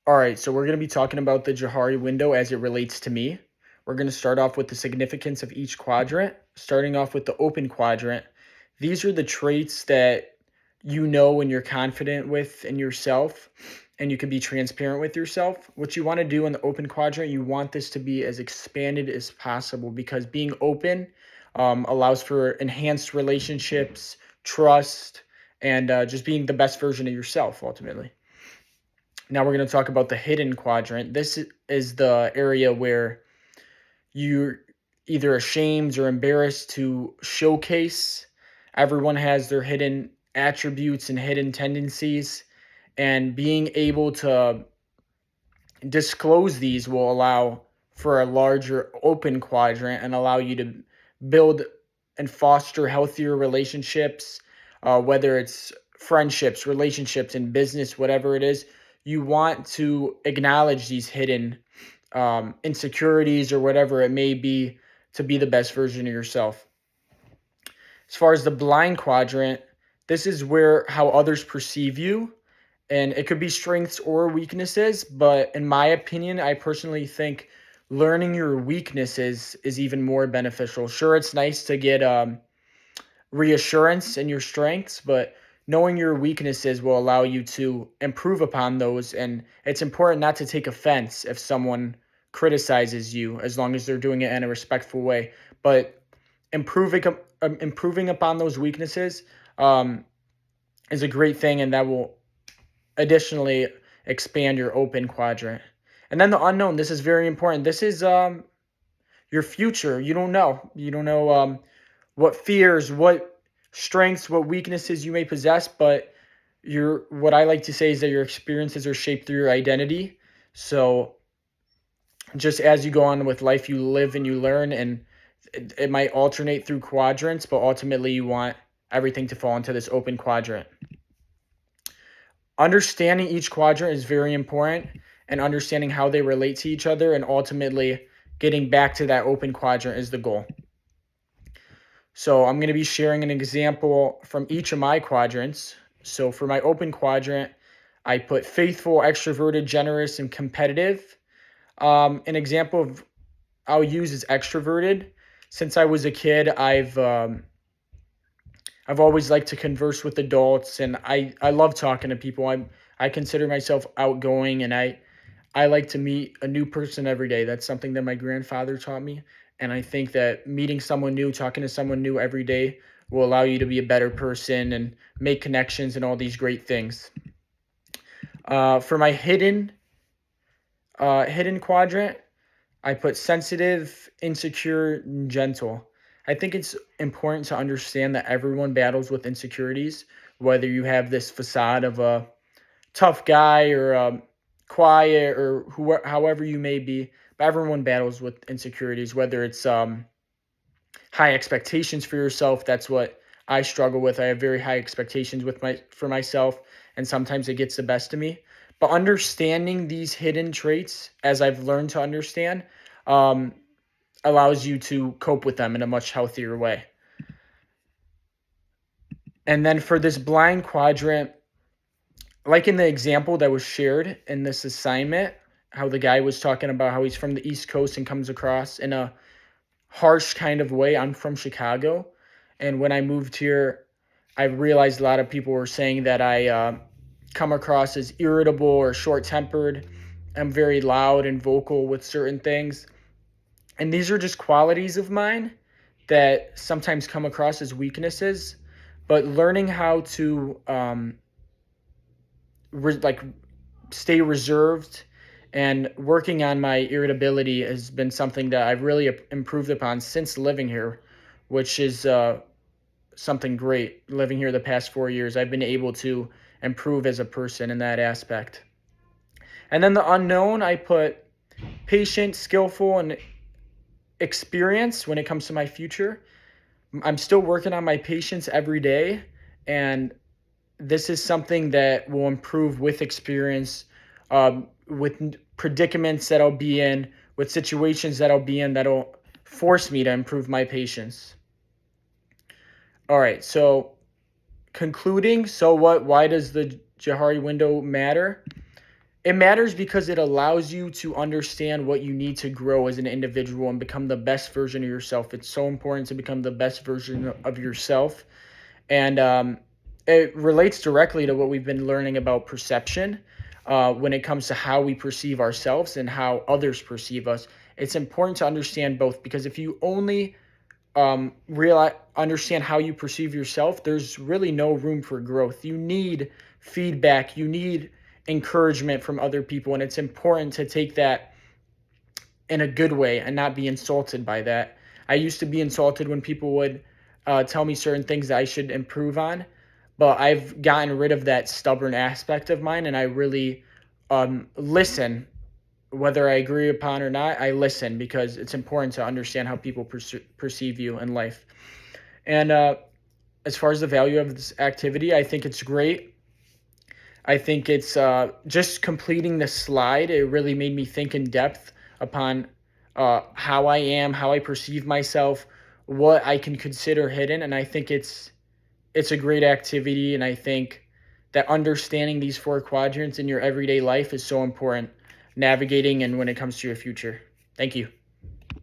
All right, so we're going to be talking about the Johari window as it relates to me. We're going to start off with the significance of each quadrant, starting off with the open quadrant. These are the traits that you know when you're confident with in yourself and you can be transparent with yourself. What you want to do in the open quadrant, you want this to be as expanded as possible because being open allows for enhanced relationships, trust, and just being the best version of yourself ultimately. Now we're going to talk about the hidden quadrant. This is the area where you're either ashamed or embarrassed to showcase. Everyone has their hidden attributes and hidden tendencies, and being able to disclose these will allow for a larger open quadrant and allow you to build and foster healthier relationships, whether it's friendships, relationships, in business, whatever it is. You want to acknowledge these hidden insecurities or whatever it may be to be the best version of yourself. As far as the blind quadrant, this is where how others perceive you, and it could be strengths or weaknesses, but in my opinion, I personally think learning your weaknesses is even more beneficial. Sure, it's nice to get reassurance in your strengths, but knowing your weaknesses will allow you to improve upon those. And it's important not to take offense if someone criticizes you, as long as they're doing it in a respectful way. But improving upon those weaknesses is a great thing, and that will additionally expand your open quadrant. And then the unknown. This is very important. This is your future. You don't know. You don't know what fears, what strengths, what weaknesses you may possess, but what I like to say is that your experiences are shaped through your identity. So just as you go on with life, you live and you learn, and it might alternate through quadrants, but ultimately you want everything to fall into this open quadrant. Understanding each quadrant is very important, and understanding how they relate to each other, and ultimately getting back to that open quadrant is the goal. So I'm going to be sharing an example from each of my quadrants. So for my open quadrant, I put faithful, extroverted, generous, and competitive. An example I'll use is extroverted. Since I was a kid, I've always liked to converse with adults, and I love talking to people. I consider myself outgoing, and I like to meet a new person every day. That's something that my grandfather taught me. And I think that meeting someone new, talking to someone new every day will allow you to be a better person and make connections and all these great things. For my hidden quadrant, I put sensitive, insecure, and gentle. I think it's important to understand that everyone battles with insecurities, whether you have this facade of a tough guy or quiet or however you may be. But everyone battles with insecurities, whether it's high expectations for yourself. That's what I struggle with. I have very high expectations for myself, and sometimes it gets the best of me. But understanding these hidden traits, as I've learned to understand, um, allows you to cope with them in a much healthier way. And then for this blind quadrant, like in the example that was shared in this assignment, how the guy was talking about how he's from the East Coast and comes across in a harsh kind of way. I'm from Chicago, and when I moved here, I realized a lot of people were saying that I come across as irritable or short-tempered. I'm very loud and vocal with certain things, and these are just qualities of mine that sometimes come across as weaknesses. But learning how to like stay reserved and working on my irritability has been something that I've really improved upon since living here, which is something great. Living here the past 4 years, I've been able to improve as a person in that aspect. And then the unknown, I put patient, skillful, and experience when it comes to my future. I'm still working on my patience every day, and this is something that will improve with experience, with predicaments that I'll be in, with situations that I'll be in that'll force me to improve my patience. All right, so concluding, so what? Why does the Johari window matter? It matters because it allows you to understand what you need to grow as an individual and become the best version of yourself. It's so important to become the best version of yourself. And it relates directly to what we've been learning about perception when it comes to how we perceive ourselves and how others perceive us. It's important to understand both, because if you only understand how you perceive yourself, there's really no room for growth. You need feedback, you need encouragement from other people, and it's important to take that in a good way and not be insulted by that. I used to be insulted when people would tell me certain things that I should improve on, but I've gotten rid of that stubborn aspect of mine, and I really listen. Whether I agree upon or not, I listen, because it's important to understand how people perceive you in life. And as far as the value of this activity, I think it's great. I think it's just completing the slide. It really made me think in depth upon how I am, how I perceive myself, what I can consider hidden, and I think it's a great activity. And I think that understanding these four quadrants in your everyday life is so important, navigating and when it comes to your future. Thank you.